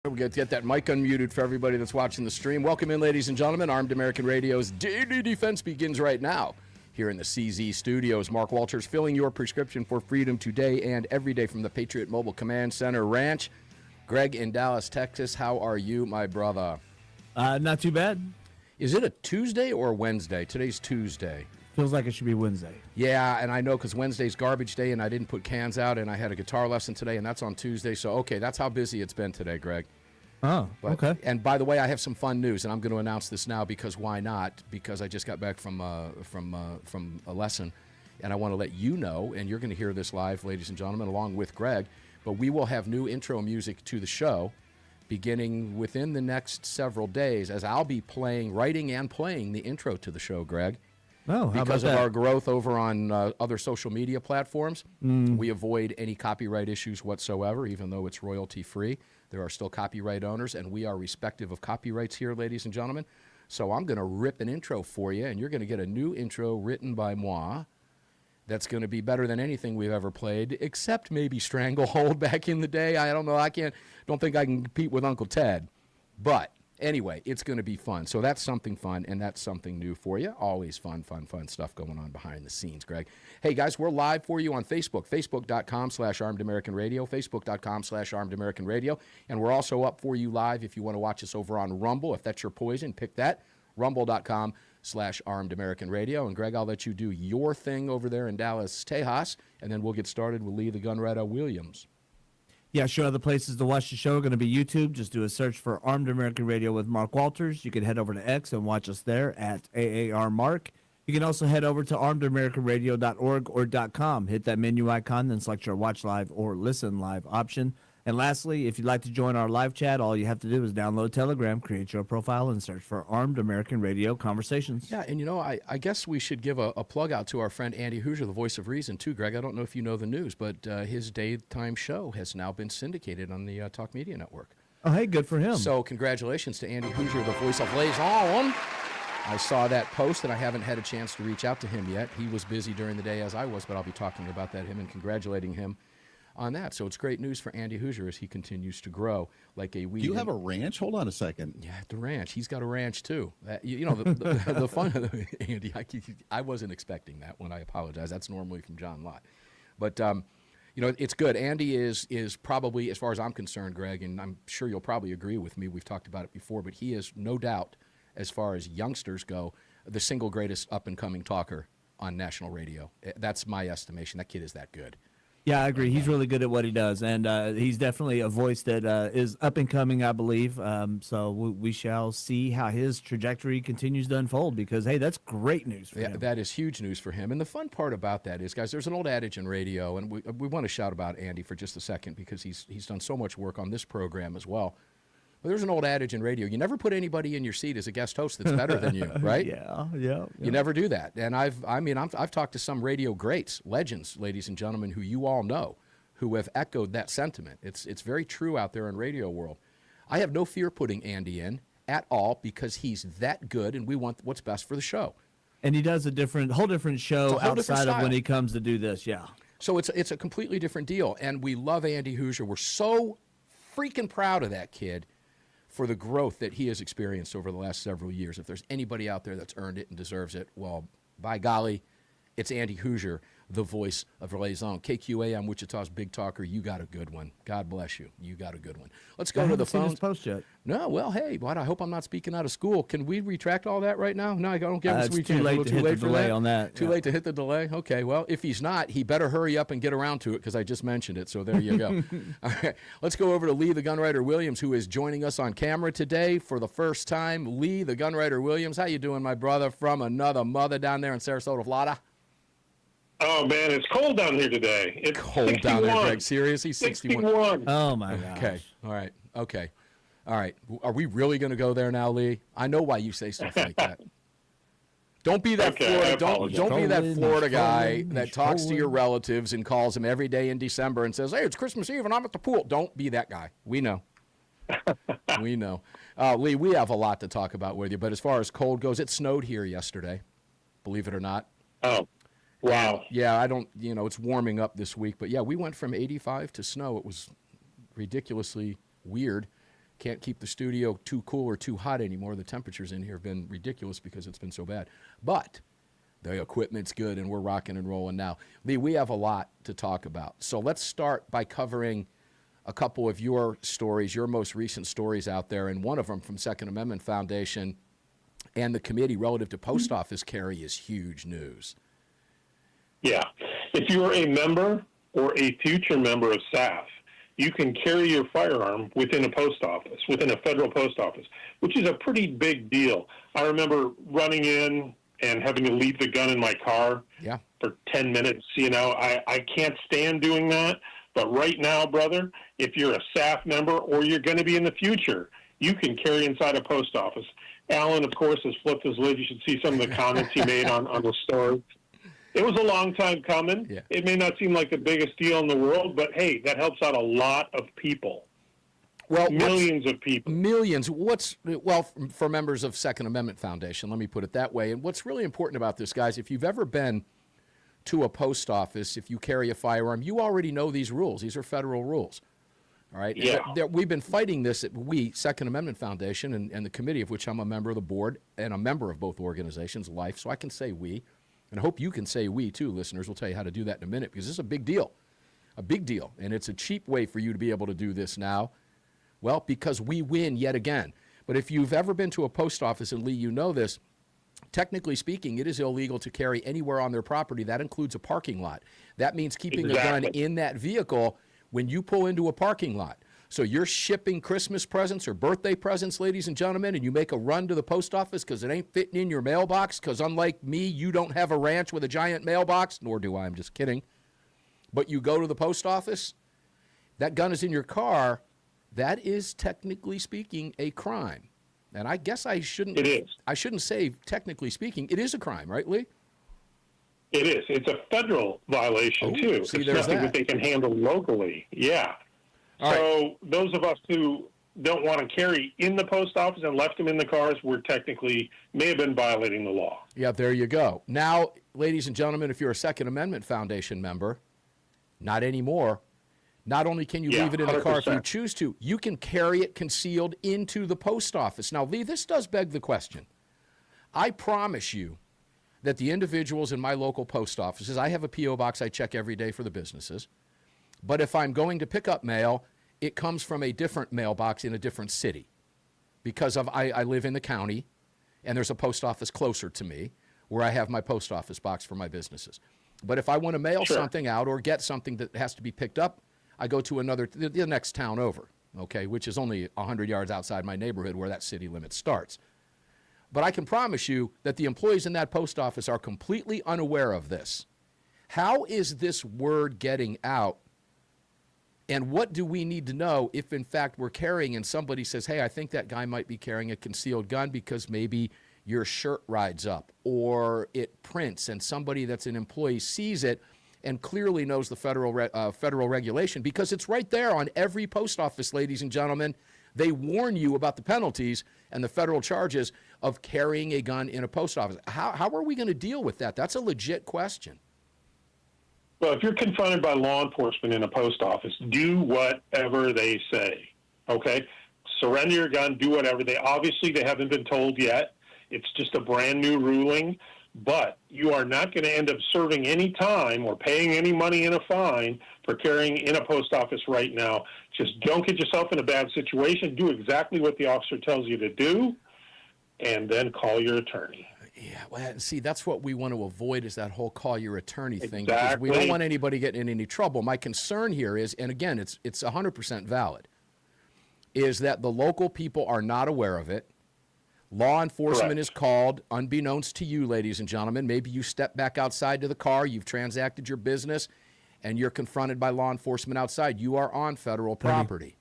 We got to get that mic unmuted for everybody that's watching the stream. Welcome in, ladies and gentlemen. Armed American Radio's Daily Defense begins right now here in the CZ studios. Mark Walters filling your prescription for freedom today and every day from the Patriot Mobile Command Center Ranch. Greg in Dallas, Texas. How are you, my brother? Not too bad. Is it a Tuesday or a Wednesday? Today's Tuesday. Feels like it should be Wednesday. Yeah, and I know because Wednesday's garbage day, and I didn't put cans out, and I had a guitar lesson today, and that's on Tuesday. So, okay, that's how busy it's been today, Greg. Oh, okay. And by the way, I have some fun news, and I'm going to announce this now because why not? Because I just got back from a lesson, and I want to let you know, and you're going to hear this live, ladies and gentlemen, along with Greg, but we will have new intro music to the show beginning within the next several days, as I'll be writing and playing the intro to the show, Greg. Oh, how because about of that? our growth over on other social media platforms, we avoid any copyright issues whatsoever, even though it's royalty-free. There are still copyright owners, and we are respective of copyrights here, ladies and gentlemen. So I'm going to rip an intro for you, and you're going to get a new intro written by moi that's going to be better than anything we've ever played, except maybe Stranglehold back in the day. I don't know. Don't think I can compete with Uncle Ted. But anyway, it's going to be fun. So that's something fun, and that's something new for you. Always fun stuff going on behind the scenes, Greg. Hey, guys, we're live for you on Facebook, facebook.com/armedamericanradio, facebook.com/armedamericanradio. And we're also up for you live if you want to watch us over on Rumble. If that's your poison, pick that, rumble.com/armedamericanradio. And, Greg, I'll let you do your thing over there in Dallas, Tejas, and then we'll get started with Lee the Gunwriter Williams. Yeah, sure. Other places to watch the show are going to be YouTube. Just do a search for Armed American Radio with Mark Walters. You can head over to X and watch us there at AAR Mark. You can also head over to armedamericanradio.org or .com. Hit that menu icon, then select your watch live or listen live option. And lastly, if you'd like to join our live chat, all you have to do is download Telegram, create your profile, and search for Armed American Radio Conversations. Yeah, and I guess we should give a plug out to our friend Andy Hoosier, the voice of reason, too, Greg. I don't know if you know the news, but his daytime show has now been syndicated on the Talk Media Network. Oh, hey, good for him. So congratulations to Andy Hoosier, the voice of Liaison. I saw that post, and I haven't had a chance to reach out to him yet. He was busy during the day as I was, but I'll be talking about him and congratulating him on that. So it's great news for Andy Hoosier as he continues to grow like a weed. Do you have a ranch? Hold on a second. Yeah, the ranch. He's got a ranch too. The fun of Andy, I wasn't expecting that one. I apologize. That's normally from John Lott. But, it's good. Andy is probably, as far as I'm concerned, Greg, and I'm sure you'll probably agree with me, we've talked about it before, but he is no doubt, as far as youngsters go, the single greatest up-and-coming talker on national radio. That's my estimation. That kid is that good. Yeah, I agree. He's really good at what he does, and he's definitely a voice that is up and coming, I believe. So we shall see how his trajectory continues to unfold because, hey, that's great news for him. That is huge news for him. And the fun part about that is, guys, there's an old adage in radio, and we want to shout about Andy for just a second because he's done so much work on this program as well. But there's an old adage in radio. You never put anybody in your seat as a guest host that's better than you, right? Yeah. You never do that. And I've talked to some radio greats, legends, ladies and gentlemen, who you all know, who have echoed that sentiment. It's very true out there in radio world. I have no fear putting Andy in at all because he's that good, and we want what's best for the show. And he does a whole different show outside of when he comes to do this, yeah. So it's a completely different deal, and we love Andy Hoosier. We're so freaking proud of that kid for the growth that he has experienced over the last several years. If there's anybody out there that's earned it and deserves it, well, by golly, it's Andy Hoosier, the voice of Liaison. KQAM, Wichita's Big Talker, you got a good one. God bless you. You got a good one. Let's go to the phone. I haven't seen his post yet. No, well, hey, I hope I'm not speaking out of school. Can we retract all that right now? No, I don't get it. It's too late to hit the delay on that. Too late to hit the delay? Okay, well, if he's not, he better hurry up and get around to it because I just mentioned it, so there you go. All right, let's go over to Lee the Gunwriter Williams, who is joining us on camera today for the first time. Lee the Gunwriter Williams, how you doing, my brother, from another mother down there in Sarasota, Florida? Oh, man, it's cold down here today. It's cold 61. down there, Greg. Seriously? 61. Oh, my gosh. Okay. All right. Are we really going to go there now, Lee? I know why you say stuff like that. Don't be that Florida. Don't be that Florida guy that talks to your relatives and calls them every day in December and says, "Hey, it's Christmas Eve and I'm at the pool." Don't be that guy. We know. We know. Lee, we have a lot to talk about with you, but as far as cold goes, it snowed here yesterday. Believe it or not. Oh. Wow. Yeah, it's warming up this week. But, yeah, we went from 85 to snow. It was ridiculously weird. Can't keep the studio too cool or too hot anymore. The temperatures in here have been ridiculous because it's been so bad. But the equipment's good, and we're rocking and rolling now. Lee, we have a lot to talk about. So let's start by covering a couple of your stories, your most recent stories out there, and one of them from Second Amendment Foundation and the committee relative to post office carry is huge news. Yeah. If you're a member or a future member of SAF, you can carry your firearm within a post office, within a federal post office, which is a pretty big deal. I remember running in and having to leave the gun in my car for 10 minutes. You know, I can't stand doing that. But right now, brother, if you're a SAF member or you're going to be in the future, you can carry inside a post office. Alan, of course, has flipped his lid. You should see some of the comments he made on the story. It was a long time coming. Yeah. It may not seem like the biggest deal in the world, but, hey, that helps out a lot of people. Well, millions of people. Millions. For members of Second Amendment Foundation, let me put it that way. And what's really important about this, guys, if you've ever been to a post office, if you carry a firearm, you already know these rules. These are federal rules. All right? Yeah. We've been fighting this, Second Amendment Foundation, and the committee of which I'm a member of the board and a member of both organizations, Life, so I can say we. And I hope you can say we, too, listeners. We'll tell you how to do that in a minute, because this is a big deal. A big deal. And it's a cheap way for you to be able to do this now. Well, because we win yet again. But if you've ever been to a post office, and Lee, you know this, technically speaking, it is illegal to carry anywhere on their property. That includes a parking lot. That means keeping a gun in that vehicle when you pull into a parking lot. So you're shipping Christmas presents or birthday presents, ladies and gentlemen, and you make a run to the post office because it ain't fitting in your mailbox, because unlike me, you don't have a ranch with a giant mailbox, nor do I, I'm just kidding. But you go to the post office, that gun is in your car, that is, technically speaking, a crime. And I guess I shouldn't say technically speaking. It is a crime, right, Lee? It is. It's a federal violation, too. See, it's there's nothing that they can handle locally. Yeah. So those of us who don't want to carry in the post office and left them in the cars, may have been violating the law. Yeah, there you go. Now, ladies and gentlemen, if you're a Second Amendment Foundation member, not anymore. Not only can you leave it in the car if you choose to, you can carry it concealed into the post office. Now, Lee, this does beg the question. I promise you that the individuals in my local post offices, I have a P.O. box I check every day for the businesses, but if I'm going to pick up mail, it comes from a different mailbox in a different city because I live in the county, and there's a post office closer to me where I have my post office box for my businesses. But if I want to mail something out or get something that has to be picked up, I go to the next town over, okay, which is only 100 yards outside my neighborhood where that city limit starts. But I can promise you that the employees in that post office are completely unaware of this. How is this word getting out? And what do we need to know if, in fact, we're carrying and somebody says, hey, I think that guy might be carrying a concealed gun because maybe your shirt rides up or it prints and somebody that's an employee sees it and clearly knows the federal regulation because it's right there on every post office, ladies and gentlemen. They warn you about the penalties and the federal charges of carrying a gun in a post office. How are we going to deal with that? That's a legit question. Well, if you're confronted by law enforcement in a post office, do whatever they say, okay? Surrender your gun, do whatever. They haven't been told yet. It's just a brand new ruling, but you are not going to end up serving any time or paying any money in a fine for carrying in a post office right now. Just don't get yourself in a bad situation. Do exactly what the officer tells you to do, and then call your attorney. Yeah, well, see, that's what we want to avoid is that whole call your attorney thing because we don't want anybody getting in any trouble. My concern here is, and again, it's 100% valid, is that the local people are not aware of it. Law enforcement is called, unbeknownst to you, ladies and gentlemen. Maybe you step back outside to the car, you've transacted your business, and you're confronted by law enforcement outside. You are on federal property.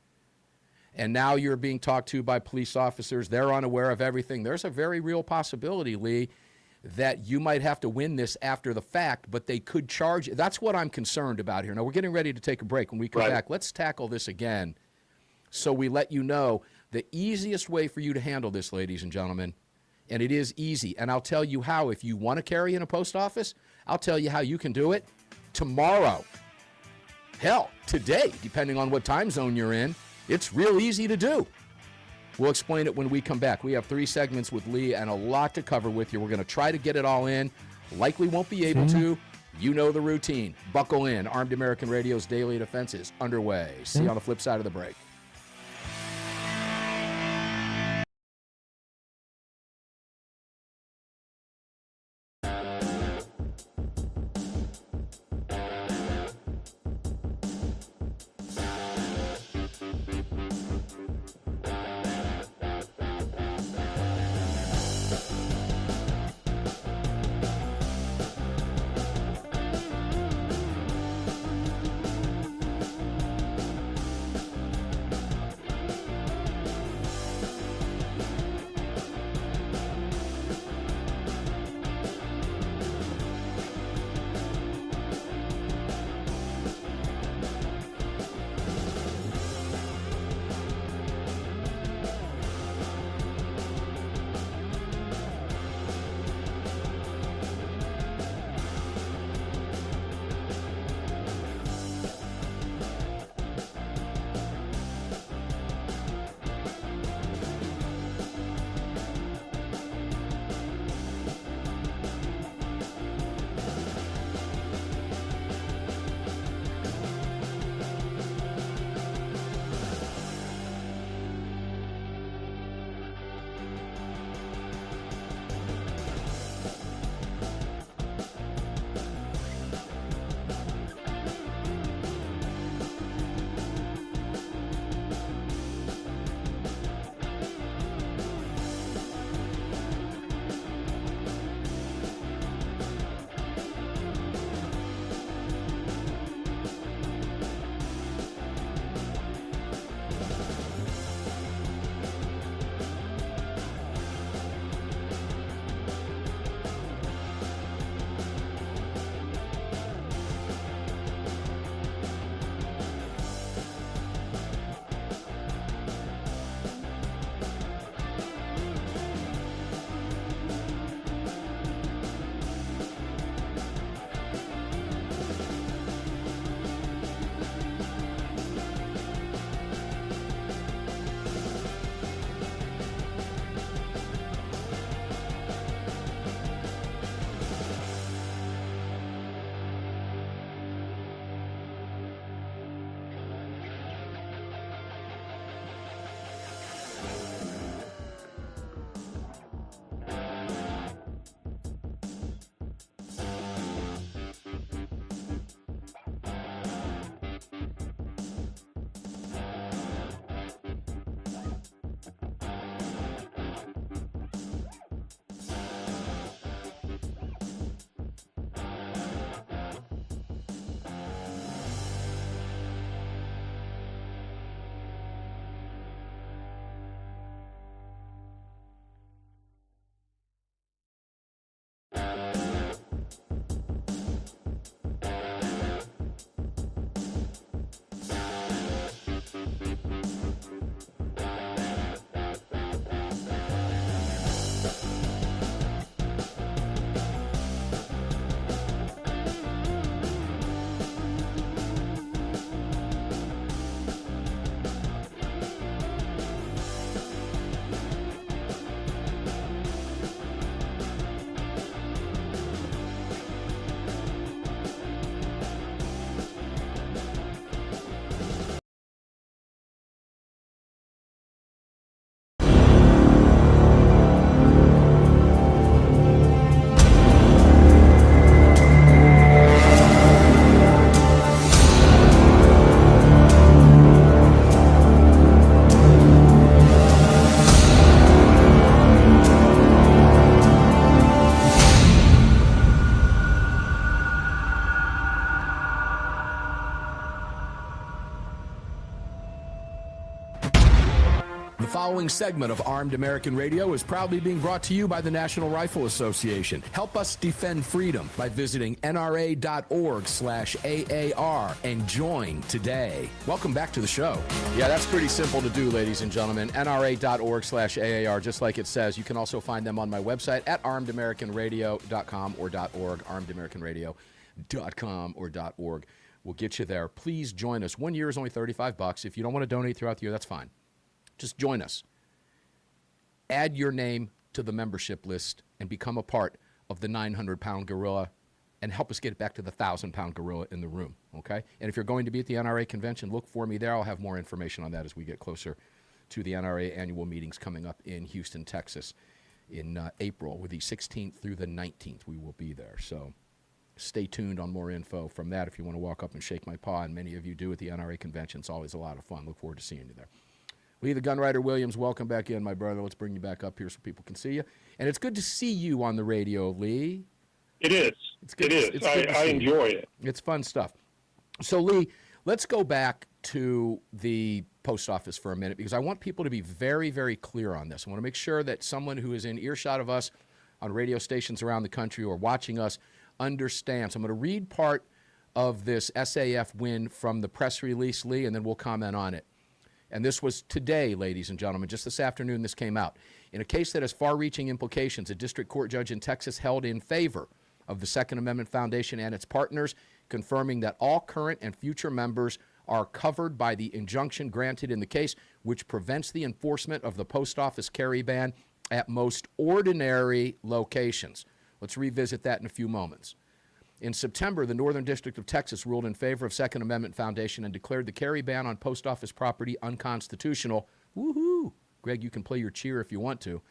And now you're being talked to by police officers. They're unaware of everything. There's a very real possibility, Lee, that you might have to win this after the fact, but they could charge. That's what I'm concerned about here. Now, we're getting ready to take a break. When we come back, let's tackle this again so we let you know the easiest way for you to handle this, ladies and gentlemen, and it is easy. And I'll tell you how. If you want to carry in a post office, I'll tell you how you can do it tomorrow. Hell, today, depending on what time zone you're in. It's real easy to do. We'll explain it when we come back. We have 3 segments with Lee and a lot to cover with you. We're going to try to get it all in. Likely won't be able to. You know the routine. Buckle in. Armed American Radio's Daily Defense is underway. See you on the flip side of the break. The following segment of Armed American Radio is proudly being brought to you by the National Rifle Association. Help us defend freedom by visiting nra.org/AAR and join today. Welcome back to the show. Yeah, that's pretty simple to do, ladies and gentlemen. nra.org/AAR, just like it says. You can also find them on my website at armedamericanradio.com or .org, armedamericanradio.com or .org. We'll get you there. Please join us. 1 year is only $35. If you don't want to donate throughout the year, that's fine. Just join us. add your name to the membership list and become a part of the 900-pound gorilla and help us get it back to the 1,000-pound gorilla in the room, okay? And if you're going to be at the NRA convention, look for me there. I'll have more information on that as we get closer to the NRA annual meetings coming up in Houston, Texas in April, with the 16th through the 19th. We will be there. So stay tuned on more info from that if you want to walk up and shake my paw, and many of you do at the NRA convention. It's always a lot of fun. Look forward to seeing you there. Lee the Gunwriter Williams, welcome back in, my brother. Let's bring you back up here so people can see you. And it's good to see you on the radio, Lee. It is. It is. I enjoy it. It's fun stuff. So, Lee, let's go back to the post office for a minute, because I want people to be very, very clear on this. I want to make sure that someone who is in earshot of us on radio stations around the country or watching us understands. I'm going to read part of this SAF win from the press release, Lee, and then we'll comment on it. And this was today, ladies and gentlemen, just this afternoon this came out. In a case that has far-reaching implications, a district court judge in Texas held in favor of the Second Amendment Foundation and its partners, confirming that all current and future members are covered by the injunction granted in the case, which prevents the enforcement of the post office carry ban at most ordinary locations. Let's revisit that in a few moments. In September, the Northern District of Texas ruled in favor of Second Amendment Foundation and declared the carry ban on post office property unconstitutional. Woohoo! Greg, you can play your cheer if you want to.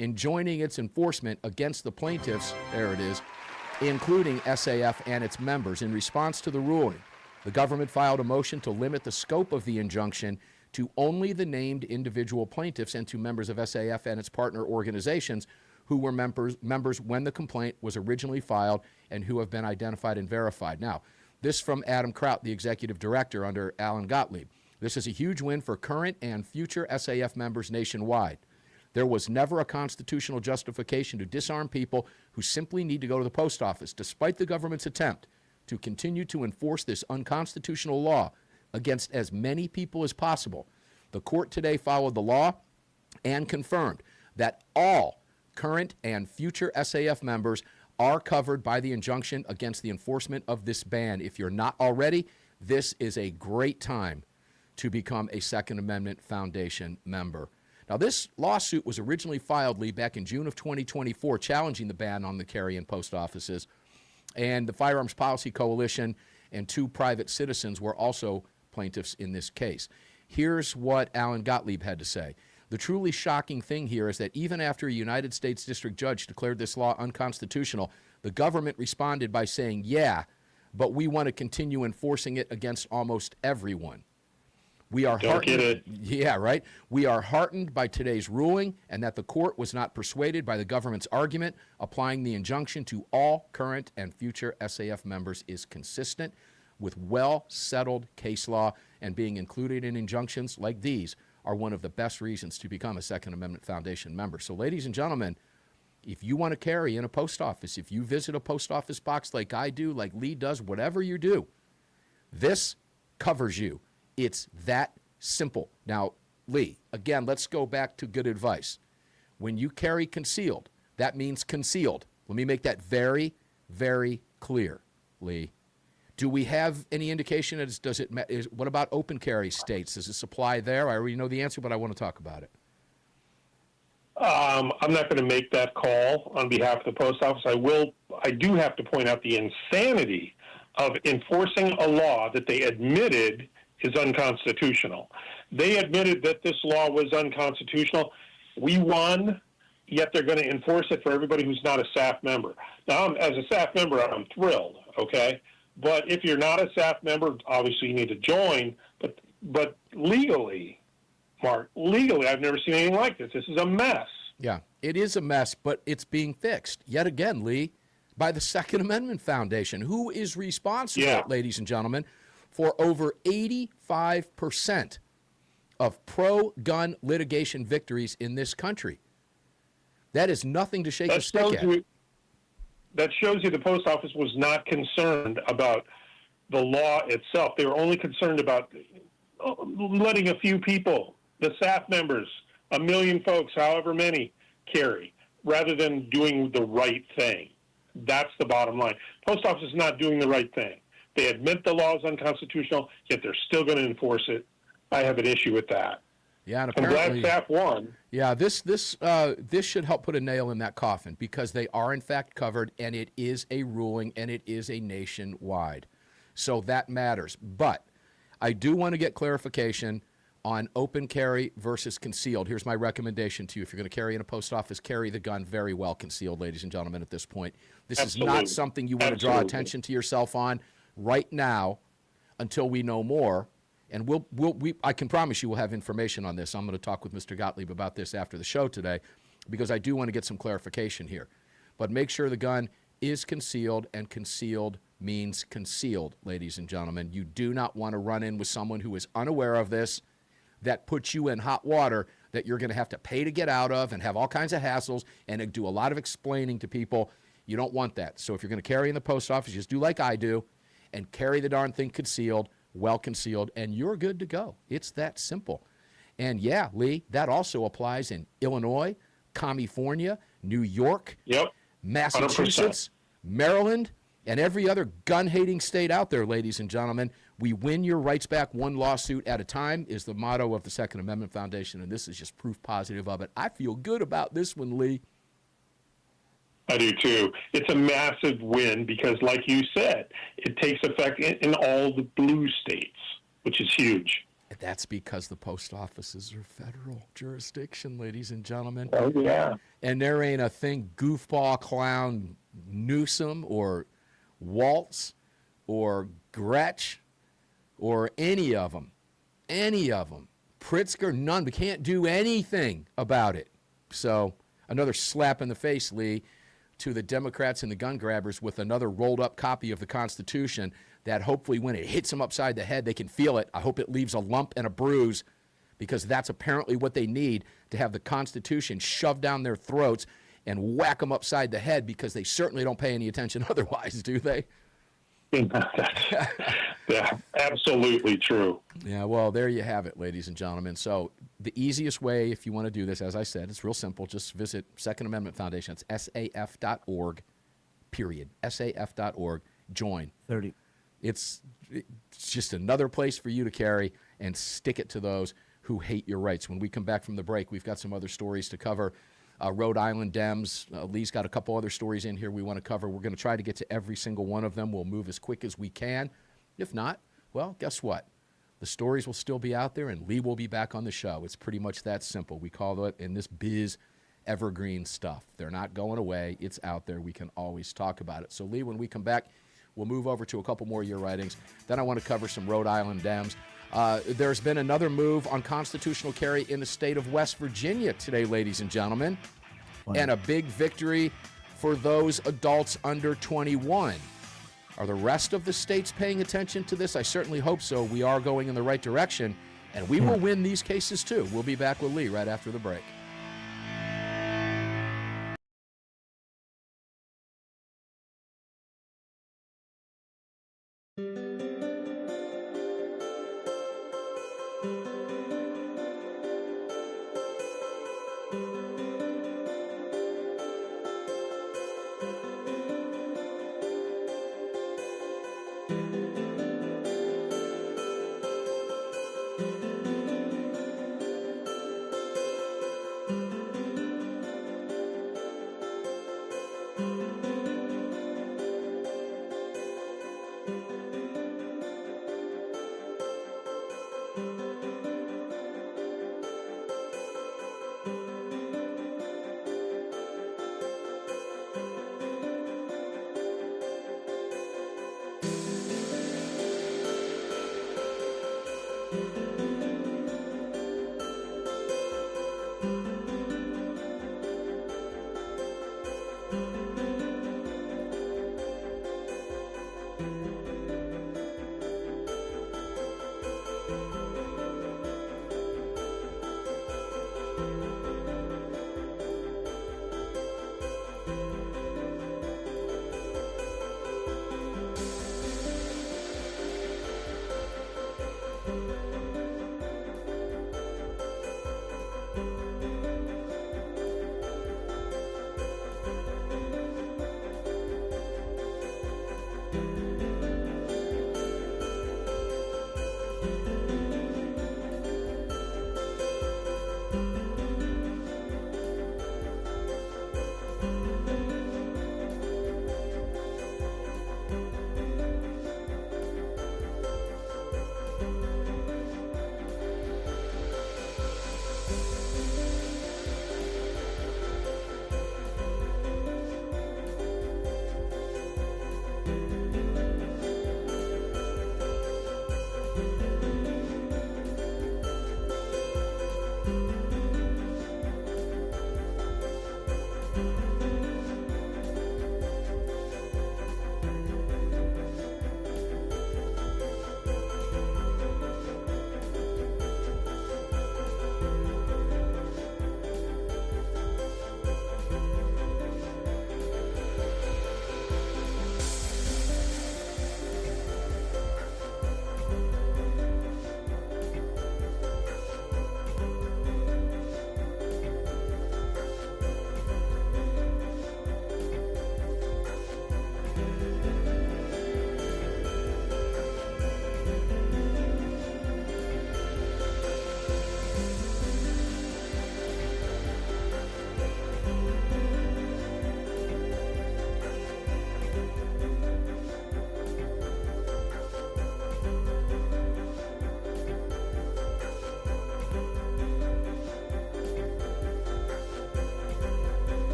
Enjoining its enforcement against the plaintiffs, there it is, including SAF and its members. In response to the ruling, the government filed a motion to limit the scope of the injunction to only the named individual plaintiffs and to members of SAF and its partner organizations who were members when the complaint was originally filed and who have been identified and verified. Now, this from Adam Kraut, the executive director under Alan Gottlieb. This is a huge win for current and future SAF members nationwide. There was never a constitutional justification to disarm people who simply need to go to the post office, despite the government's attempt to continue to enforce this unconstitutional law against as many people as possible. The court today followed the law and confirmed that all current and future SAF members are covered by the injunction against the enforcement of this ban. If you're not already, this is a great time to become a Second Amendment Foundation member. Now, this lawsuit was originally filed, Lee, back in June of 2024, challenging the ban on the carry in post offices. And the Firearms Policy Coalition and two private citizens were also plaintiffs in this case. Here's what Alan Gottlieb had to say. The truly shocking thing here is that even after a United States district judge declared this law unconstitutional, the government responded by saying, yeah, but we want to continue enforcing it against almost everyone. We are heartened. Yeah, right. We are heartened by today's ruling and that the court was not persuaded by the government's argument. Applying the injunction to all current and future SAF members is consistent with well-settled case law, and being included in injunctions like these are one of the best reasons to become a Second Amendment Foundation member. So, ladies and gentlemen, if you want to carry in a post office, if you visit a post office box like I do, like Lee does, whatever you do, this covers you. It's that simple. Now, Lee, again, let's go back to good advice. When you carry concealed, that means concealed. Let me make that very, very clear, Lee. Do we have any indication as what about open carry states? Does it apply there? I already know the answer, but I want to talk about it. I'm not going to make that call on behalf of the post office. I do have to point out the insanity of enforcing a law that they admitted is unconstitutional. They admitted that this law was unconstitutional. We won, yet they're going to enforce it for everybody who's not a SAF member. Now, as a SAF member, I'm thrilled, okay? But if you're not a SAF member, obviously you need to join. But legally, Mark, I've never seen anything like this. This is a mess. Yeah, it is a mess, but it's being fixed, yet again, Lee, by the Second Amendment Foundation, who is responsible, ladies and gentlemen, for over 85% of pro-gun litigation victories in this country. That is nothing to shake a stick at. That shows you the post office was not concerned about the law itself. They were only concerned about letting a few people, the SAF members, 1 million folks, however many, carry, rather than doing the right thing. That's the bottom line. Post office is not doing the right thing. They admit the law is unconstitutional, yet they're still going to enforce it. I have an issue with that. Yeah, and I'm glad apparently, SAF won. yeah, this should help put a nail in that coffin because they are in fact covered, and it is a ruling, and it is a nationwide, so that matters. But I do want to get clarification on open carry versus concealed. Here's my recommendation to you: if you're going to carry in a post office, carry the gun very well concealed, ladies and gentlemen. At this point, this is not Absolutely. something you want to draw Absolutely. attention to yourself on right now until we know more. And I can promise you we'll have information on this. I'm going to talk with Mr. Gottlieb about this after the show today because I do want to get some clarification here. But make sure the gun is concealed, and concealed means concealed, ladies and gentlemen. You do not want to run in with someone who is unaware of this, that puts you in hot water that you're going to have to pay to get out of and have all kinds of hassles and do a lot of explaining to people. You don't want that. So if you're going to carry in the post office, just do like I do and carry the darn thing concealed, well concealed, and you're good to go. It's that simple. And yeah, Lee, that also applies in Illinois, California, New York, Yep. Massachusetts, 100%. Maryland, and every other gun-hating state out there, ladies and gentlemen. We win your rights back one lawsuit at a time is the motto of the Second Amendment Foundation, and this is just proof positive of it. I feel good about this one, Lee. I do too. It's a massive win because, like you said, it takes effect in all the blue states, which is huge. That's because the post offices are federal jurisdiction, ladies and gentlemen. Oh, yeah. And there ain't a thing goofball clown Newsom or Waltz or Gretsch or any of them, Pritzker, none. We can't do anything about it. So another slap in the face, Lee, to the Democrats and the gun grabbers with another rolled up copy of the Constitution that hopefully when it hits them upside the head, they can feel it. I hope it leaves a lump and a bruise because that's apparently what they need to have the Constitution shoved down their throats and whack them upside the head because they certainly don't pay any attention otherwise, do they? Yeah, absolutely true. Yeah, well, there you have it, ladies and gentlemen. So the easiest way, if you want to do this, as I said, it's real simple. Just visit Second Amendment Foundation. It's saf.org, period. saf.org. Join. 30. It's just another place for you to carry and stick it to those who hate your rights. When we come back from the break, we've got some other stories to cover. Rhode Island Dems. Lee's got a couple other stories in here we want to cover. We're going to try to get to every single one of them. We'll move as quick as we can. If not, well, guess what? The stories will still be out there, and Lee will be back on the show. It's pretty much that simple. We call it, in this biz, evergreen stuff. They're not going away. It's out there. We can always talk about it. So, Lee, when we come back, we'll move over to a couple more of your writings. Then I want to cover some Rhode Island Dems. There's been another move on constitutional carry in the state of West Virginia today, ladies and gentlemen, and a big victory for those adults under 21. Are the rest of the states paying attention to this? I certainly hope so. We are going in the right direction, and we will win these cases too. We'll be back with Lee right after the break.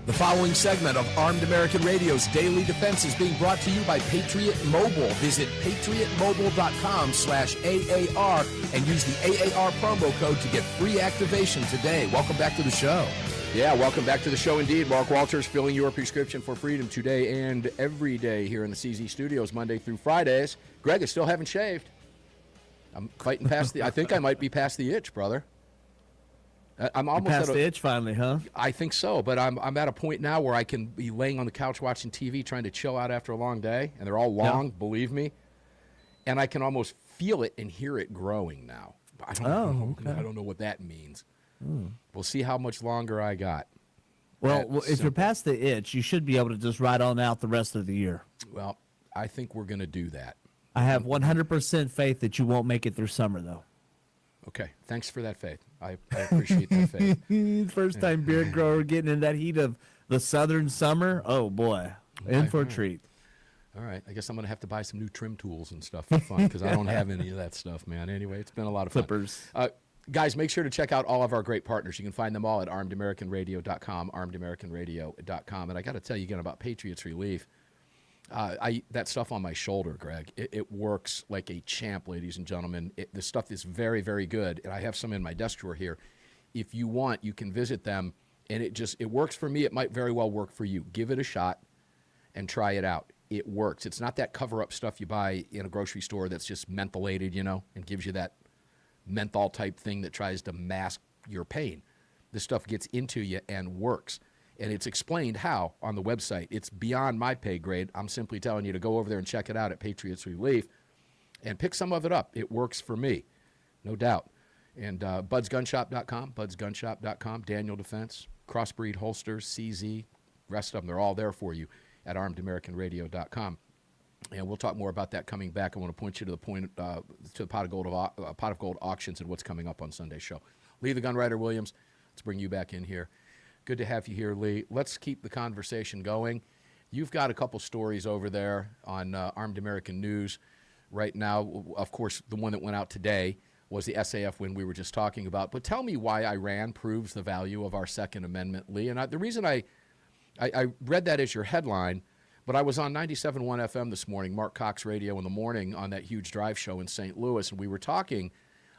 The following segment of Armed American Radio's Daily Defense is being brought to you by Patriot Mobile. Visit patriotmobile.com/AAR and use the AAR promo code to get free activation today. Welcome back to the show. Yeah, welcome back to the show indeed. Mark Walters filling your prescription for freedom today and every day here in the CZ studios, Monday through Fridays. Greg, I still haven't shaved. I'm fighting past I think I might be past the itch, brother. I'm almost past at the itch finally, huh? I think so, but I'm at a point now where I can be laying on the couch watching TV, trying to chill out after a long day, and they're all long, believe me, and I can almost feel it and hear it growing now. I don't know what that means. We'll see how much longer I got. Well, if you're past the itch, you should be able to just ride on out the rest of the year. Well, I think we're going to do that. I have 100% faith that you won't make it through summer, though. Okay, thanks for that faith. I appreciate that faith. First time beard grower getting in that heat of the southern summer. Oh, boy. In for a treat. All right, I guess I'm going to have to buy some new trim tools and stuff for fun because I don't have any of that stuff, man. Anyway, it's been a lot of fun. Clippers. Guys, make sure to check out all of our great partners. You can find them all at armedamericanradio.com, armedamericanradio.com. And I got to tell you again about Patriots Relief. That stuff on my shoulder, Greg, it works like a champ, ladies and gentlemen. The stuff is very, very good, and I have some in my desk drawer here. If you want, you can visit them, and it works for me. It might very well work for you. Give it a shot and try it out. It works. It's not that cover-up stuff you buy in a grocery store that's just mentholated, and gives you that menthol-type thing that tries to mask your pain. This stuff gets into you and works. And it's explained how on the website. It's beyond my pay grade. I'm simply telling you to go over there and check it out at Patriots Relief and pick some of it up. It works for me, no doubt. And budsgunshop.com, budsgunshop.com, Daniel Defense, Crossbreed Holsters, CZ, rest of them, they're all there for you at armedamericanradio.com. And we'll talk more about that coming back. I want to point you to the Pot of Gold auctions and what's coming up on Sunday's show. Lee the Gunwriter Williams, let's bring you back in here. Good to have you here, Lee. Let's keep the conversation going. You've got a couple stories over there on Armed American News right now. Of course, the one that went out today was the SAF win we were just talking about. But tell me why Iran proves the value of our Second Amendment, Lee. And the reason I read that as your headline, but I was on 97.1 FM this morning, Mark Cox Radio in the morning on that huge drive show in St. Louis, and we were talking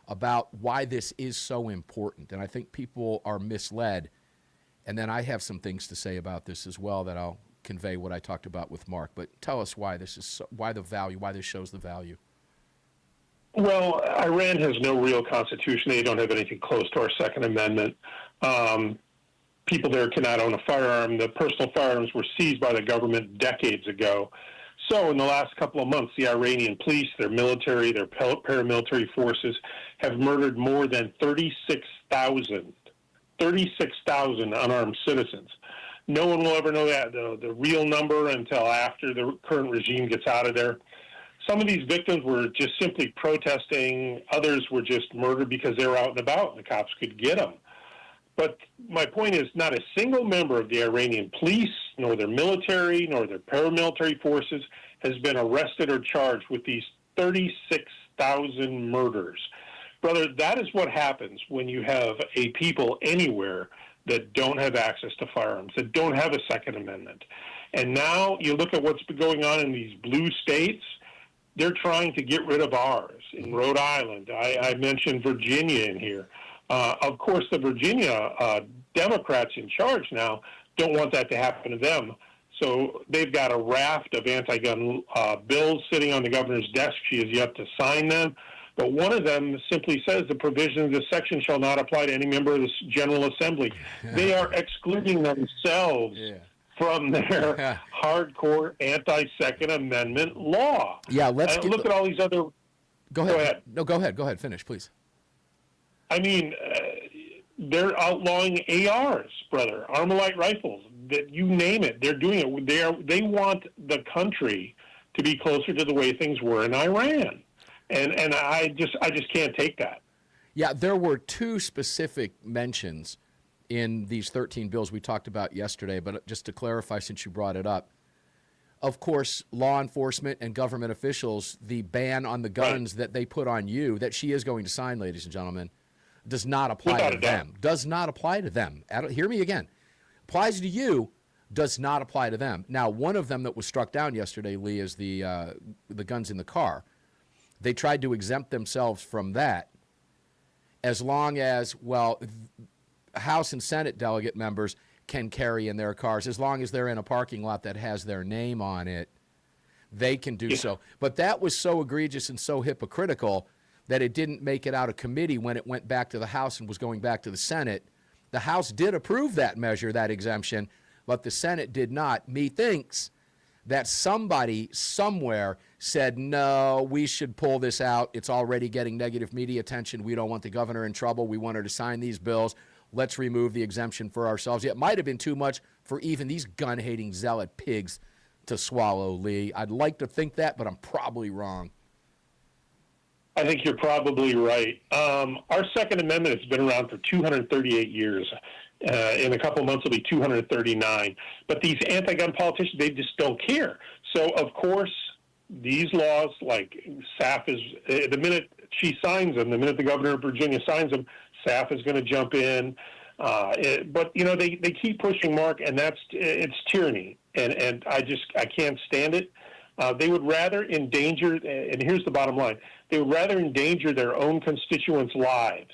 about why this is so important. And I think people are misled. And then I have some things to say about this as well that I'll convey what I talked about with Mark. But tell us why this is why this shows the value. Well, Iran has no real constitution. They don't have anything close to our Second Amendment. People there cannot own a firearm. The personal firearms were seized by the government decades ago. So in the last couple of months, the Iranian police, their military, their paramilitary forces have murdered more than 36,000 unarmed citizens. No one will ever know the real number until after the current regime gets out of there. Some of these victims were just simply protesting. Others were just murdered because they were out and about and the cops could get them. But my point is, not a single member of the Iranian police, nor their military, nor their paramilitary forces has been arrested or charged with these 36,000 murders. Brother, that is what happens when you have a people anywhere that don't have access to firearms, that don't have a Second Amendment. And now you look at what's been going on in these blue states, they're trying to get rid of ours. In Rhode Island, I mentioned Virginia in here. Of course, the Virginia Democrats in charge now don't want that to happen to them. So they've got a raft of anti-gun bills sitting on the governor's desk. She has yet to sign them. But one of them simply says the provision of this section shall not apply to any member of the General Assembly. They are excluding themselves from their hardcore anti-Second Amendment law. Yeah, let's look at all these other... Go ahead. No, go ahead. Go ahead. Finish, please. I mean, they're outlawing ARs, brother, Armalite rifles. That you name it, they're doing it. They want the country to be closer to the way things were in Iran. And I just can't take that. Yeah, there were two specific mentions in these 13 bills we talked about yesterday, but just to clarify, since you brought it up, of course, law enforcement and government officials, the ban on the guns that they put on you, that she is going to sign, ladies and gentlemen, does not apply to them. Does not apply to them. Hear me again. applies to you does not apply to them. Now, one of them that was struck down yesterday, Lee, is the guns in the car. They tried to exempt themselves from that as long as, well, House and Senate delegate members can carry in their cars. As long as they're in a parking lot that has their name on it, they can do so. But that was so egregious and so hypocritical that it didn't make it out of committee when it went back to the House and was going back to the Senate. The House did approve that measure, that exemption, but the Senate did not. Methinks that somebody somewhere said, no, we should pull this out. It's already getting negative media attention. We don't want the governor in trouble. We want her to sign these bills. Let's remove the exemption for ourselves. It might have been too much for even these gun-hating zealot pigs to swallow, Lee. I'd like to think that, but I'm probably wrong. I think you're probably right. Our Second Amendment has been around for 238 years. In a couple of months, it'll be 239. But these anti-gun politicians, they just don't care. So, of course, these laws, like SAF is, the minute she signs them, the minute the governor of Virginia signs them, SAF is going to jump in. But, you know, they keep pushing, Mark, and it's tyranny. And I can't stand it. They would rather endanger, and here's the bottom line, they would rather endanger their own constituents' lives,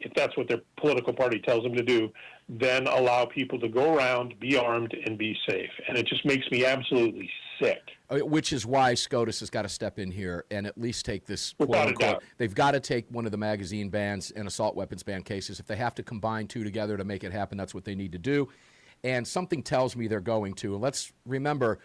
if that's what their political party tells them to do, than allow people to go around, be armed, and be safe. And it just makes me absolutely sick. Which is why SCOTUS has got to step in here and at least take this, Without a doubt. They've got to take one of the magazine bans and assault weapons ban cases. If they have to combine two together to make it happen, that's what they need to do. And something tells me they're going to. Let's remember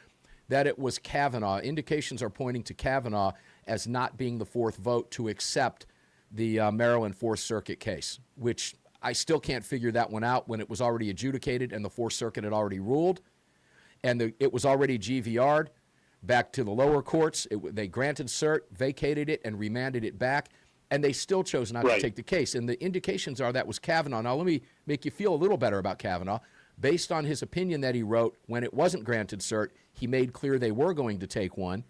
that it was Kavanaugh. Indications are pointing to Kavanaugh as not being the fourth vote to accept the Maryland Fourth Circuit case, which I still can't figure that one out when it was already adjudicated and the Fourth Circuit had already ruled. And it was already GVR'd back to the lower courts. They granted cert, vacated it, and remanded it back. And they still chose not to take the case. And the indications are that was Kavanaugh. Now, let me make you feel a little better about Kavanaugh. Based on his opinion that he wrote when it wasn't granted cert, he made clear they were going to take one.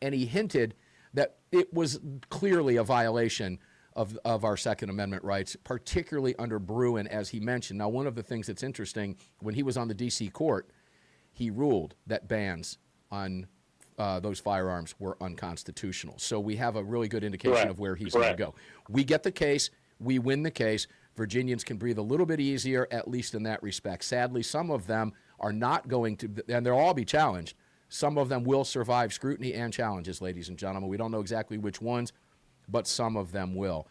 And he hinted that it was clearly a violation of our Second Amendment rights, particularly under Bruen, as he mentioned. Now, one of the things that's interesting, when he was on the D.C. court, he ruled that bans on those firearms were unconstitutional. So we have a really good indication of where he's going to go. We get the case. We win the case. Virginians can breathe a little bit easier, at least in that respect. Sadly, some of them are not going to, and they'll all be challenged. Some of them will survive scrutiny and challenges, ladies and gentlemen. We don't know exactly which ones, but some of them will.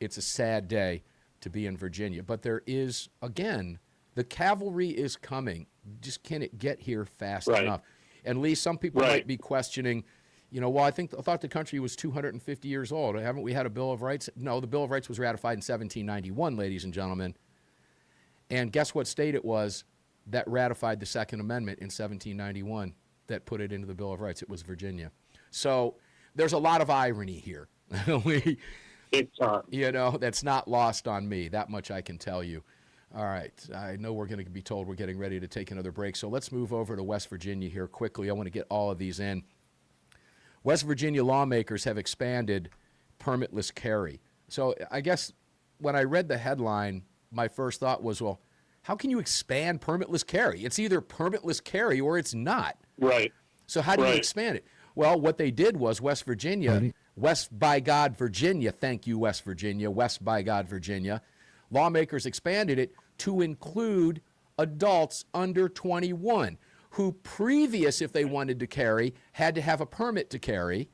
It's a sad day to be in Virginia. But there is, again, the cavalry is coming. Just can it get here fast enough? And Lee, some people might be questioning, you know, well, I thought the country was 250 years old. Haven't we had a Bill of Rights? No, the Bill of Rights was ratified in 1791, ladies and gentlemen. And guess what state it was that ratified the Second Amendment in 1791 that put it into the Bill of Rights? It was Virginia. So there's a lot of irony here. You know, that's not lost on me. That much I can tell you. All right. I know we're going to be told we're getting ready to take another break, so let's move over to West Virginia here quickly. I want to get all of these in. West Virginia lawmakers have expanded permitless carry. So I guess when I read the headline, my first thought was, well, how can you expand permitless carry? It's either permitless carry or it's not. Right. So how do you expand it? Well, what they did was West Virginia, West by God, Virginia, thank you, West Virginia, West by God, Virginia, lawmakers expanded it to include adults under 21 who previous, if they wanted to carry, had to have a permit to carry.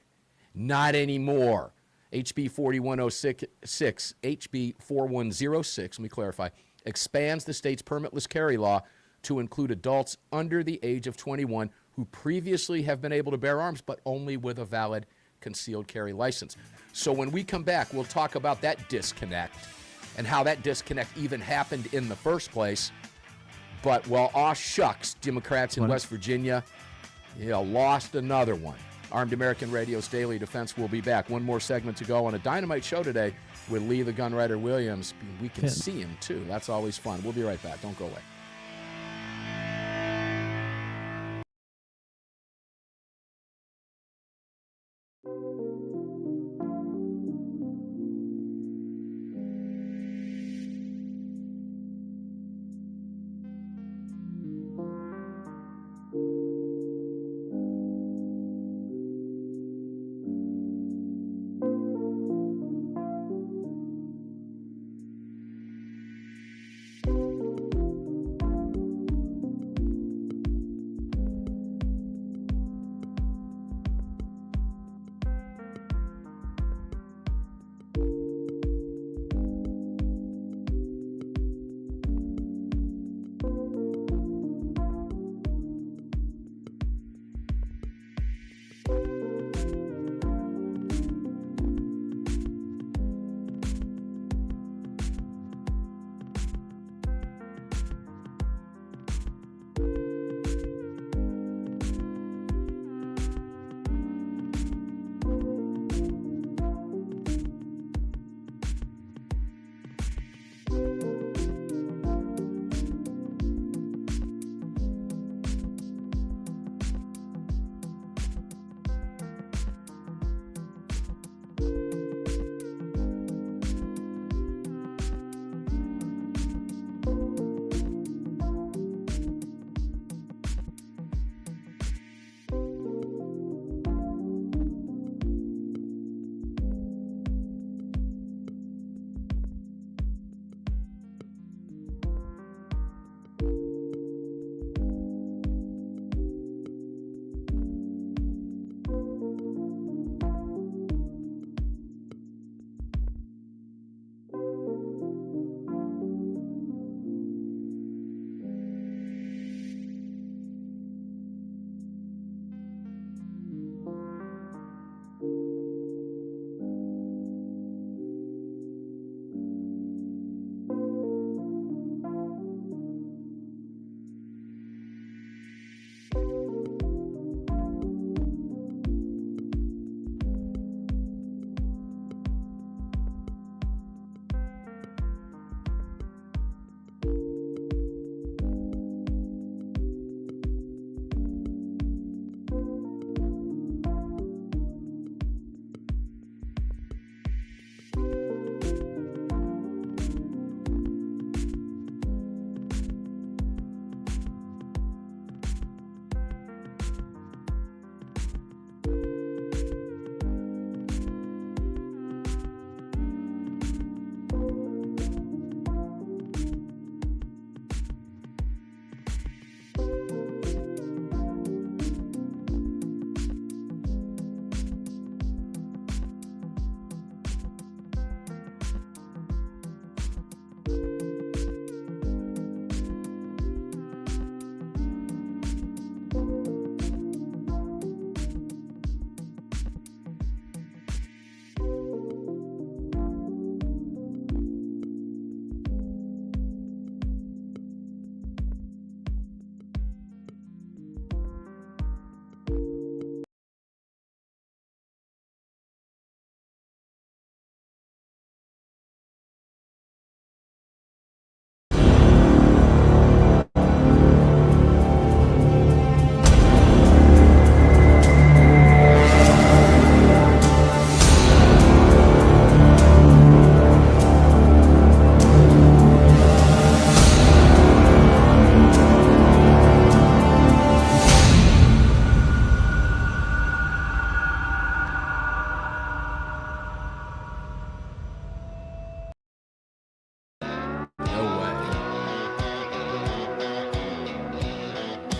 Not anymore. HB 4106, HB 4106, let me clarify, expands the state's permitless carry law to include adults under the age of 21 who previously have been able to bear arms, but only with a valid concealed carry license. So when we come back, we'll talk about that disconnect and how that disconnect even happened in the first place. But, well, aw shucks, Democrats in West Virginia, lost another one. Armed American Radio's Daily Defense will be back. One more segment to go on a dynamite show today with Lee the Gunwriter Williams. We can see him, too. That's always fun. We'll be right back. Don't go away.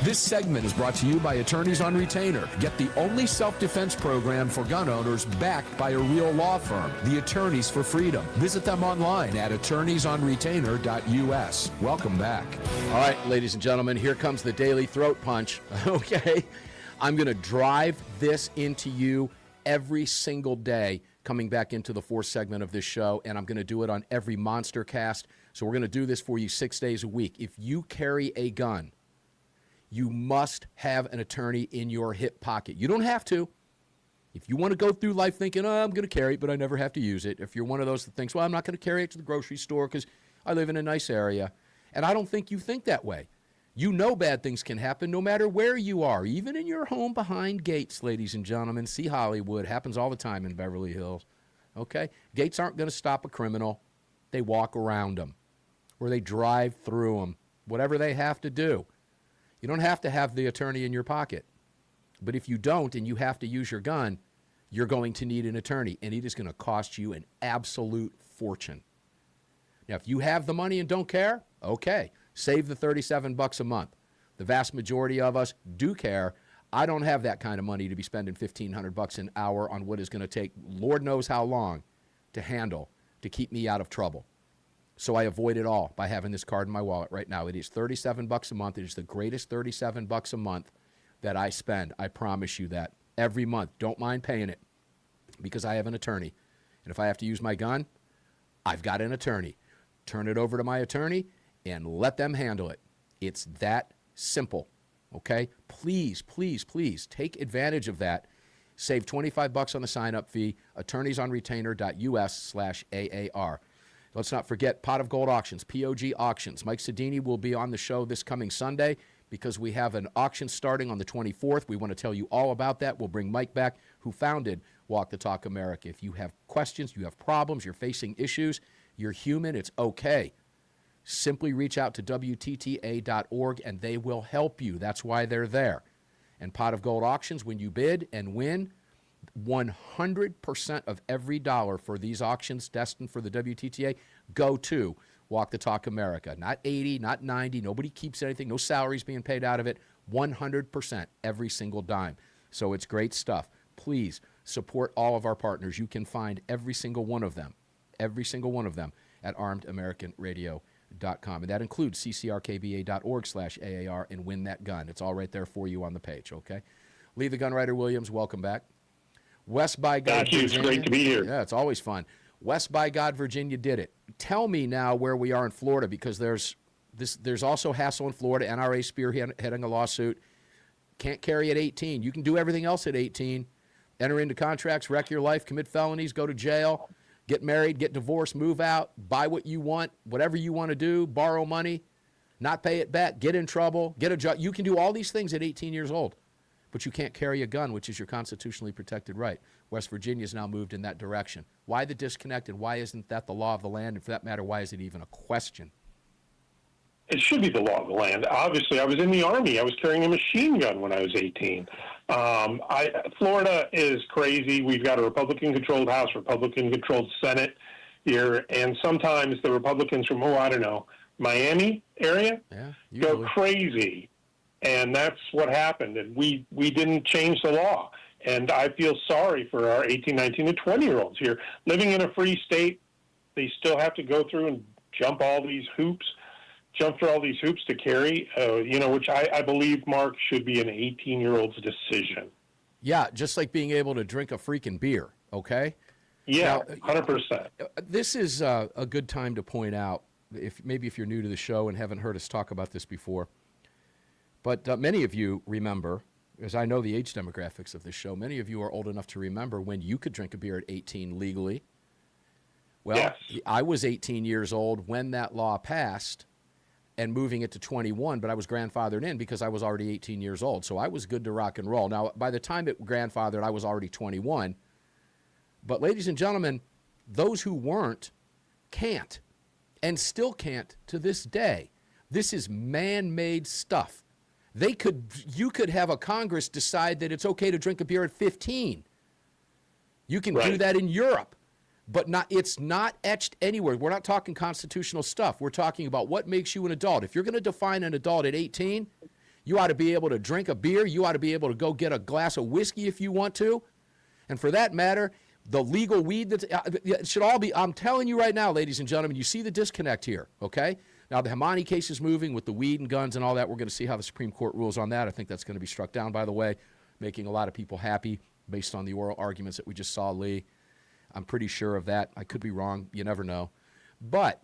This segment is brought to you by Attorneys on Retainer. Get the only self-defense program for gun owners backed by a real law firm, the Attorneys for Freedom. Visit them online at attorneysonretainer.us. Welcome back. All right, ladies and gentlemen, here comes the daily throat punch. Okay, I'm going to drive this into you every single day coming back into the fourth segment of this show, and I'm going to do it on every Monster Cast. So we're going to do this for you 6 days a week. If you carry a gun, you must have an attorney in your hip pocket. You don't have to. If you want to go through life thinking, oh, I'm going to carry it, but I never have to use it. If you're one of those that thinks, well, I'm not going to carry it to the grocery store because I live in a nice area. And I don't think you think that way. You know bad things can happen no matter where you are, even in your home behind gates, ladies and gentlemen. See Hollywood. Happens all the time in Beverly Hills. Okay? Gates aren't going to stop a criminal. They walk around them or they drive through them, whatever they have to do. You don't have to have the attorney in your pocket. But if you don't and you have to use your gun, you're going to need an attorney, and it is going to cost you an absolute fortune. Now, if you have the money and don't care, okay, save the $37 a month. The vast majority of us do care. I don't have that kind of money to be spending $1,500 an hour on what is going to take Lord knows how long to handle to keep me out of trouble. So I avoid it all by having this card in my wallet right now. It is $37 a month. It is the greatest $37 a month that I spend. I promise you that. Every month. Don't mind paying it because I have an attorney. And if I have to use my gun, I've got an attorney. Turn it over to my attorney and let them handle it. It's that simple. Okay? Please, please, please take advantage of that. Save $25 on the sign-up fee. attorneysonretainer.us/AAR. Let's not forget Pot of Gold Auctions, POG Auctions. Mike Sedini will be on the show this coming Sunday because we have an auction starting on the 24th. We want to tell you all about that. We'll bring Mike back, who founded Walk the Talk America. If you have questions, you have problems, you're facing issues, you're human, it's okay. Simply reach out to WTTA.org and they will help you. That's why they're there. And Pot of Gold Auctions, when you bid and win, 100% of every dollar for these auctions destined for the WTTA go to Walk the Talk America. Not 80, not 90. Nobody keeps anything. No salaries being paid out of it. 100% every single dime. So it's great stuff. Please support all of our partners. You can find every single one of them at armedamericanradio.com. And that includes ccrkba.org/AAR and win that gun. It's all right there for you on the page, okay? Lee the Gunwriter Williams, welcome back. West by God, Thank you. Virginia. It's great to be here. Yeah, it's always fun. West by God, Virginia did it. Tell me now where we are in Florida, because there's also hassle in Florida. NRA spearheading a lawsuit. Can't carry at 18. You can do everything else at 18. Enter into contracts, wreck your life, commit felonies, go to jail, get married, get divorced, move out, buy what you want, whatever you want to do, borrow money, not pay it back, get in trouble, get a job. You can do all these things at 18 years old. But you can't carry a gun, which is your constitutionally protected right. West Virginia has now moved in that direction. Why the disconnect, and why isn't that the law of the land? And for that matter, why is it even a question? It should be the law of the land. Obviously, I was in the Army. I was carrying a machine gun when I was 18. Florida is crazy. We've got a Republican-controlled House, Republican-controlled Senate here, and sometimes the Republicans from, Miami area go crazy. And that's what happened. And we didn't change the law. And I feel sorry for our 18, 19, and 20-year-olds here. Living in a free state, they still have to go through and jump through all these hoops to carry, which I believe, Mark, should be an 18-year-old's decision. Yeah, just like being able to drink a freaking beer, okay? Yeah, now, 100%. This is a good time to point out, if you're new to the show and haven't heard us talk about this before, but many of you remember, as I know the age demographics of this show, many of you are old enough to remember when you could drink a beer at 18 legally. Well, yes. I was 18 years old when that law passed and moving it to 21, but I was grandfathered in because I was already 18 years old. So I was good to rock and roll. Now, by the time it grandfathered, I was already 21. But ladies and gentlemen, those who weren't can't and still can't to this day. This is man-made stuff. You could have a Congress decide that it's okay to drink a beer at 15. You can do that in Europe, but it's not etched anywhere. We're not talking constitutional stuff. We're talking about what makes you an adult. If you're going to define an adult at 18, You ought to be able to drink a beer. You ought to be able to go get a glass of whiskey if you want to. And for that matter, the legal weed that it should all be, I'm telling you right now, ladies and gentlemen, you see the disconnect here, okay? Now, the Hamani case is moving with the weed and guns and all that. We're going to see how the Supreme Court rules on that. I think that's going to be struck down, by the way, making a lot of people happy based on the oral arguments that we just saw, Lee. I'm pretty sure of that. I could be wrong. You never know. But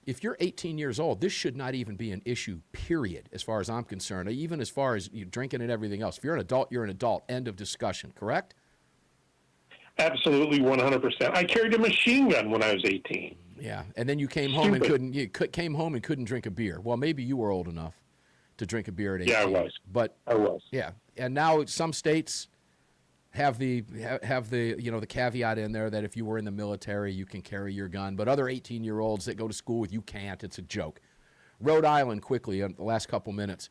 if you're 18 years old, this should not even be an issue, period, as far as I'm concerned, even as far as you drinking and everything else. If you're an adult, you're an adult. End of discussion, correct? Absolutely, 100%. I carried a machine gun when I was 18. Yeah, and then you came home and couldn't drink a beer. Well, maybe you were old enough to drink a beer at 18. Yeah, I was. But I was. yeah, and now some states have the the caveat in there that if you were in the military, you can carry your gun. But other 18-year-olds that go to school with you can't. It's a joke. Rhode Island, quickly, in the last couple minutes.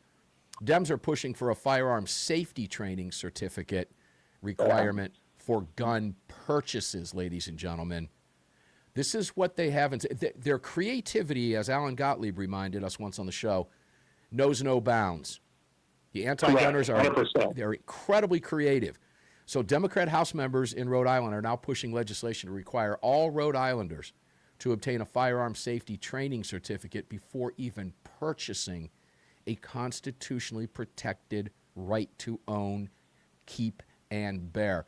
Dems are pushing for a firearm safety training certificate requirement for gun purchases, ladies and gentlemen. This is what they have. Their creativity, as Alan Gottlieb reminded us once on the show, knows no bounds. The anti-gunners they're incredibly creative. So Democrat House members in Rhode Island are now pushing legislation to require all Rhode Islanders to obtain a firearm safety training certificate before even purchasing a constitutionally protected right to own, keep, and bear.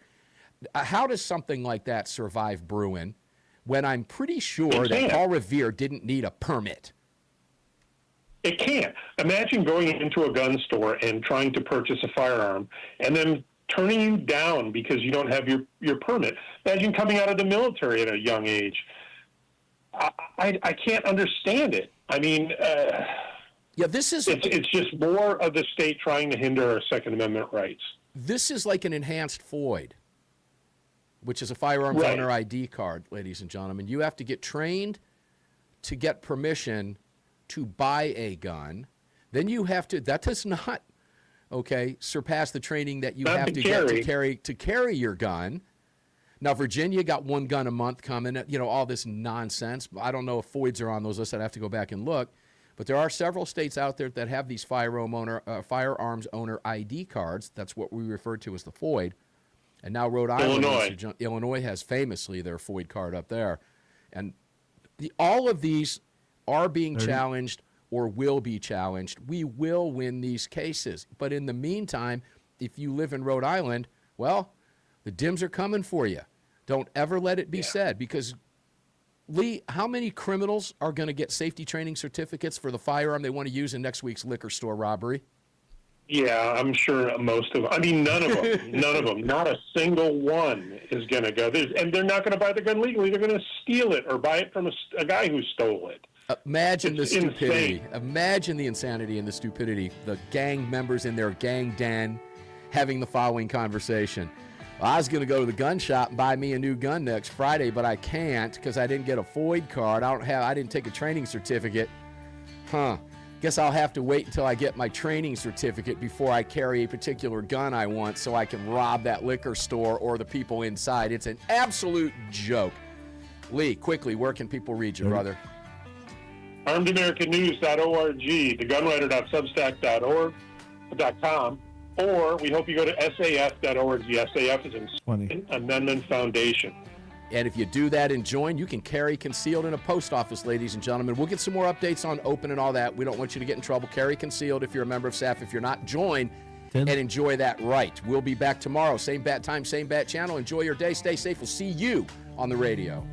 How does something like that survive Bruin when I'm pretty sure that Paul Revere didn't need a permit? It can't. Imagine going into a gun store and trying to purchase a firearm and then turning you down because you don't have your permit. Imagine coming out of the military at a young age. I can't understand it. I mean, yeah, it's just more of the state trying to hinder our Second Amendment rights. This is like an enhanced FOID, which is a firearms owner ID card, ladies and gentlemen. You have to get trained to get permission to buy a gun. Then you have to, that does not, surpass the training that you have to get to carry your gun. Now, Virginia got one gun a month coming, all this nonsense. I don't know if FOIDs are on those lists. I'd have to go back and look. But there are several states out there that have these firearms owner ID cards. That's what we refer to as the FOID. And now Rhode Island, Illinois has famously their FOID card up there. And all of these are being challenged or will be challenged. We will win these cases. But in the meantime, if you live in Rhode Island, well, the Dems are coming for you. Don't ever let it be said, because, Lee, how many criminals are going to get safety training certificates for the firearm they want to use in next week's liquor store robbery? Yeah, I'm sure most of them. I mean, none of them. None of them. Not a single one is going to go. And they're not going to buy the gun legally. They're going to steal it or buy it from a guy who stole it. Imagine the stupidity. Insane. Imagine the insanity and the stupidity. The gang members in their gang den having the following conversation. Well, I was going to go to the gun shop and buy me a new gun next Friday, but I can't because I didn't get a FOID card. I didn't take a training certificate. Guess I'll have to wait until I get my training certificate before I carry a particular gun I want so I can rob that liquor store or the people inside. It's an absolute joke. Lee, quickly, where can people read you, brother? ArmedAmericanNews.org, thegunwriter.substack.org.com, or we hope you go to SAF.org. The SAF is an Amendment Foundation. And if you do that and join, you can carry concealed in a post office, ladies and gentlemen. We'll get some more updates on open and all that. We don't want you to get in trouble. Carry concealed if you're a member of SAF. If you're not, join and enjoy that right. We'll be back tomorrow. Same bat time, same bat channel. Enjoy your day. Stay safe. We'll see you on the radio.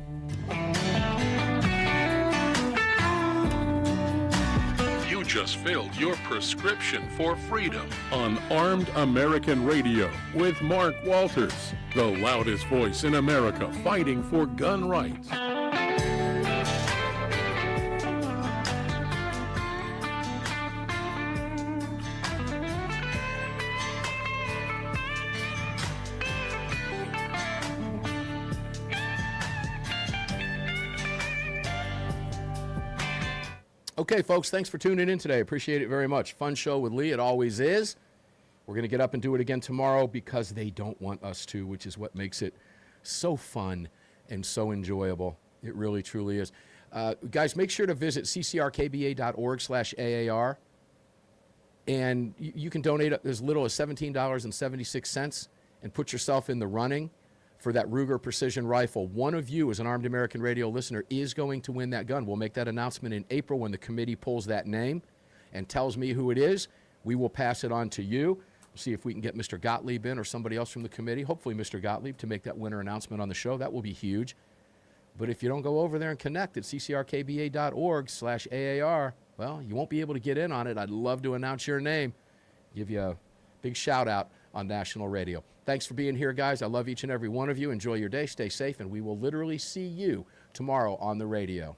You just filled your prescription for freedom on Armed American Radio with Mark Walters, the loudest voice in America fighting for gun rights. Okay, folks, thanks for tuning in today. Appreciate it very much. Fun show with Lee. It always is. We're going to get up and do it again tomorrow because they don't want us to, which is what makes it so fun and so enjoyable. It really, truly is. Guys, make sure to visit ccrkba.org/AAR. And you can donate as little as $17.76 and put yourself in the running for that Ruger Precision Rifle. One of you, as an Armed American Radio listener, is going to win that gun. We'll make that announcement in April when the committee pulls that name and tells me who it is. We will pass it on to you. See if we can get Mr. Gottlieb in or somebody else from the committee, hopefully Mr. Gottlieb, to make that winner announcement on the show. That will be huge. But if you don't go over there and connect at ccrkba.org/AAR, well, you won't be able to get in on it. I'd love to announce your name, give you a big shout out on national radio. Thanks for being here, guys. I love each and every one of you. Enjoy your day. Stay safe, and we will literally see you tomorrow on the radio.